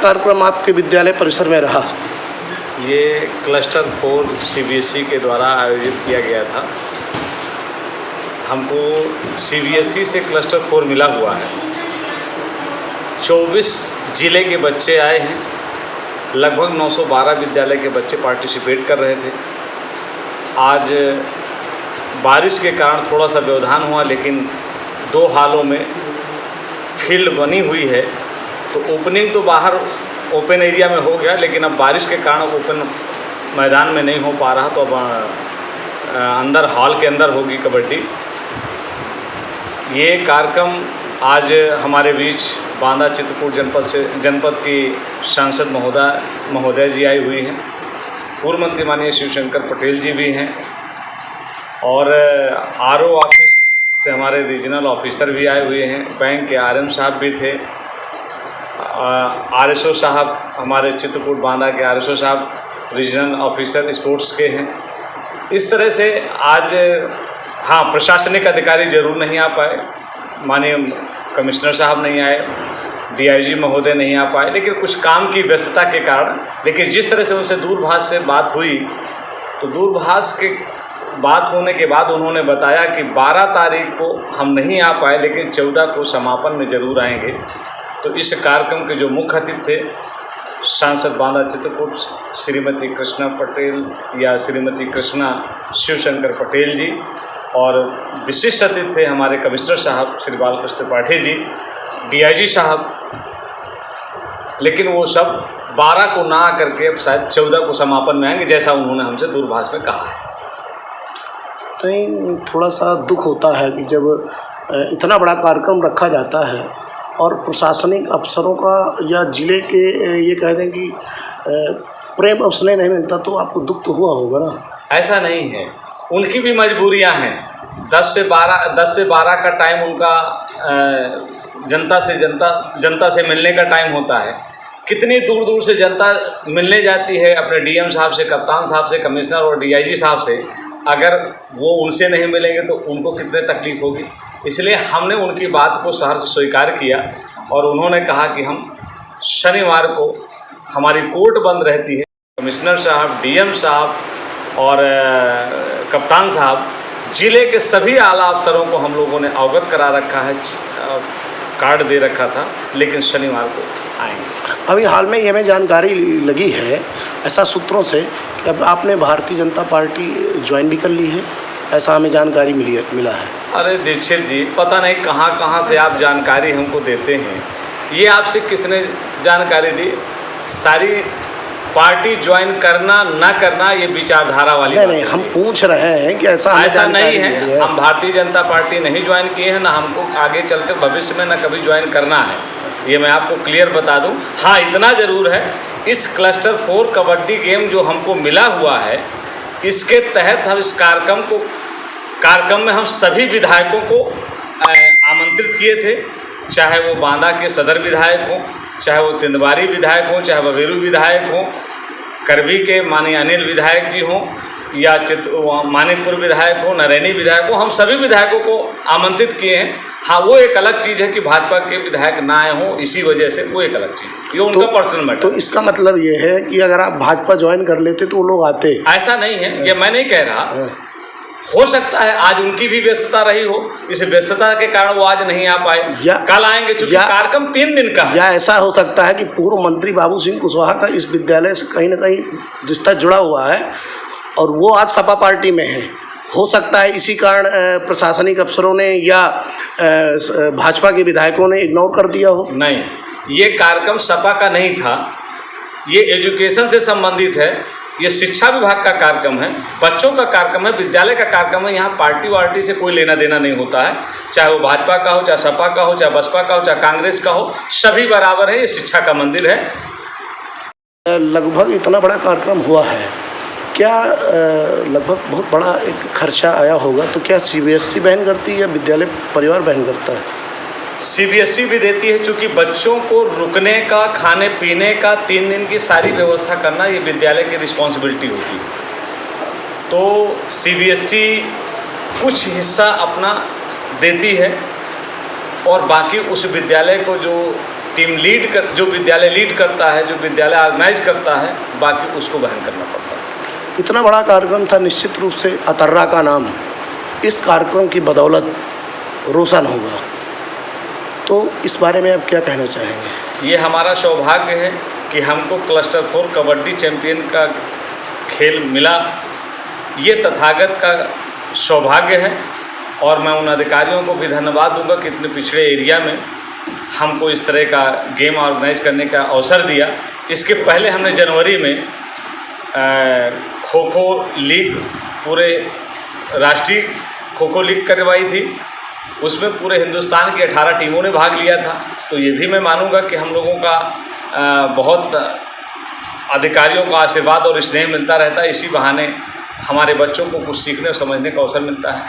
कार्यक्रम आपके विद्यालय परिसर में रहा? ये क्लस्टर 4 सीबीएसई के द्वारा आयोजित किया गया था। हमको सीबीएसई से क्लस्टर 4 मिला हुआ है। 24 ज़िले के बच्चे आए हैं। लगभग 912 विद्यालय के बच्चे पार्टिसिपेट कर रहे थे। आज बारिश के कारण थोड़ा सा व्यवधान हुआ, लेकिन 2 हालों में फील्ड बनी हुई है। तो ओपनिंग तो बाहर ओपन एरिया में हो गया, लेकिन अब बारिश के कारण ओपन मैदान में नहीं हो पा रहा, तो अब अंदर हॉल के अंदर होगी कबड्डी। ये कार्यक्रम आज हमारे बीच बांदा चित्रकूट जनपद की सांसद महोदय जी आई हुई हैं। पूर्व मंत्री माननीय शिवशंकर पटेल जी भी हैं, और आरओ ऑफिस से हमारे रीजनल ऑफिसर भी आए हुए हैं। बैंक के आरएम साहब भी थे। आरएसओ साहब, हमारे चित्रकूट बांदा के आरएसओ साहब रीजनल ऑफिसर स्पोर्ट्स के हैं। इस तरह से आज हाँ, प्रशासनिक अधिकारी ज़रूर नहीं आ पाए, माननीय कमिश्नर साहब नहीं आए, डीआईजी महोदय नहीं आ पाए, लेकिन कुछ काम की व्यस्तता के कारण। लेकिन जिस तरह से उनसे दूरभाष से बात हुई, तो दूरभाष के बात होने के बाद उन्होंने बताया कि 12 तारीख को हम नहीं आ पाए, लेकिन 14 को समापन में ज़रूर आएंगे। तो इस कार्यक्रम के जो मुख्य अतिथि थे, सांसद बांदा चित्रकूट श्रीमती कृष्णा पटेल या श्रीमती कृष्णा शिवशंकर पटेल जी, और विशिष्ट अतिथि थे हमारे कमिश्नर साहब श्री बालकृष्ण त्रिपाठी जी, डीआईजी साहब। लेकिन वो सब 12 को ना करके अब शायद 14 को समापन में आएंगे, जैसा उन्होंने हमसे दूरभाष में कहा है। कहीं थोड़ा सा दुख होता है कि जब इतना बड़ा कार्यक्रम रखा जाता है और प्रशासनिक अफसरों का या ज़िले के ये कह दें कि प्रेम उसने नहीं मिलता, तो आपको दुख तो हुआ होगा ना? ऐसा नहीं है, उनकी भी मजबूरियां हैं। 10 से 12 का टाइम उनका जनता से मिलने का टाइम होता है। कितनी दूर दूर से जनता मिलने जाती है अपने डीएम साहब से, कप्तान साहब से, कमिश्नर और डीआईजी साहब से। अगर वो उनसे नहीं मिलेंगे तो उनको कितनी तकलीफ होगी। इसलिए हमने उनकी बात को सहर्ष स्वीकार किया, और उन्होंने कहा कि हम शनिवार को, हमारी कोर्ट बंद रहती है, कमिश्नर साहब, डीएम साहब और कप्तान साहब, ज़िले के सभी आला अफसरों को हम लोगों ने अवगत करा रखा है, कार्ड दे रखा था, लेकिन शनिवार को आएंगे। अभी हाल में ये हमें जानकारी लगी है ऐसा सूत्रों से कि अब आपने भारतीय जनता पार्टी ज्वाइन भी कर ली है, ऐसा हमें जानकारी मिला है। अरे दीक्षित जी, पता नहीं कहाँ से आप जानकारी हमको देते हैं। ये आपसे किसने जानकारी दी? सारी पार्टी ज्वाइन करना ना करना ये विचारधारा वाली नहीं, हम पूछ रहे हैं कि ऐसा नहीं है। हम भारतीय जनता पार्टी नहीं ज्वाइन किए हैं, ना हमको आगे चलते भविष्य में ना कभी ज्वाइन करना है, ये मैं आपको क्लियर बता दूं। हाँ, इतना ज़रूर है, इस क्लस्टर 4 कबड्डी गेम जो हमको मिला हुआ है, इसके तहत हम इस कार्यक्रम में हम सभी विधायकों को आमंत्रित किए थे, चाहे वो बांदा के सदर विधायक हों, चाहे वो तिंदवारी विधायक हों, चाहे बबेरू विधायक हों, करवी के माननीय अनिल विधायक जी हों, या मानिकपुर विधायक हो, नरैनी विधायक हो, हम सभी विधायकों को आमंत्रित किए हैं। हाँ, वो एक अलग चीज़ है कि भाजपा के विधायक ना आए हों, इसी वजह से वो एक अलग चीज़ है, ये उनका पर्सनल मैटर। तो इसका मतलब ये है कि अगर आप भाजपा ज्वाइन कर लेते तो वो लोग आते? ऐसा नहीं है, ये मैं नहीं कह रहा। हो सकता है आज उनकी भी व्यस्तता रही हो, इस व्यस्तता के कारण वो आज नहीं आ पाए, या कल आएंगे, क्योंकि कार्यक्रम 3 दिन का है। या ऐसा हो सकता है कि पूर्व मंत्री बाबू सिंह कुशवाहा का इस विद्यालय से कहीं ना कहीं रिश्ता जुड़ा हुआ है और वो आज सपा पार्टी में है। हो सकता है इसी कारण प्रशासनिक अफसरों ने या भाजपा के विधायकों ने इग्नोर कर दिया हो। नहीं, ये कार्यक्रम सपा का नहीं था, ये एजुकेशन से संबंधित है, ये शिक्षा विभाग का कार्यक्रम है, बच्चों का कार्यक्रम है, विद्यालय का कार्यक्रम है। यहाँ पार्टी वार्टी से कोई लेना देना नहीं होता है, चाहे वो भाजपा का हो, चाहे सपा का हो, चाहे बसपा का हो, चाहे कांग्रेस का हो, सभी बराबर है। ये शिक्षा का मंदिर है। लगभग इतना बड़ा कार्यक्रम हुआ है, क्या लगभग बहुत बड़ा एक खर्चा आया होगा, तो क्या सीबीएसई वहन करती है या विद्यालय परिवार वहन करता है? सीबीएसई भी देती है, चूँकि बच्चों को रुकने का, खाने पीने का, 3 दिन की सारी व्यवस्था करना ये विद्यालय की रिस्पॉन्सिबिलिटी होती है। तो सीबीएसई कुछ हिस्सा अपना देती है, और बाकी उस विद्यालय को जो टीम जो विद्यालय लीड करता है, जो विद्यालय ऑर्गेनाइज करता है, बाकी उसको वहन करना पड़ता है। इतना बड़ा कार्यक्रम था, निश्चित रूप से अतर्रा का नाम इस कार्यक्रम की बदौलत रोशन होगा, तो इस बारे में आप क्या कहना चाहेंगे? ये हमारा सौभाग्य है कि हमको क्लस्टर 4 कबड्डी चैंपियन का खेल मिला। ये तथागत का सौभाग्य है और मैं उन अधिकारियों को भी धन्यवाद दूंगा कि इतने पिछड़े एरिया में हमको इस तरह का गेम ऑर्गेनाइज करने का अवसर दिया। इसके पहले हमने जनवरी में खो खो लीग, पूरे राष्ट्रीय खो खो लीग करवाई थी। उसमें पूरे हिंदुस्तान की 18 टीमों ने भाग लिया था। तो ये भी मैं मानूंगा कि हम लोगों का बहुत अधिकारियों का आशीर्वाद और स्नेह मिलता रहता है। इसी बहाने हमारे बच्चों को कुछ सीखने और समझने का अवसर मिलता है।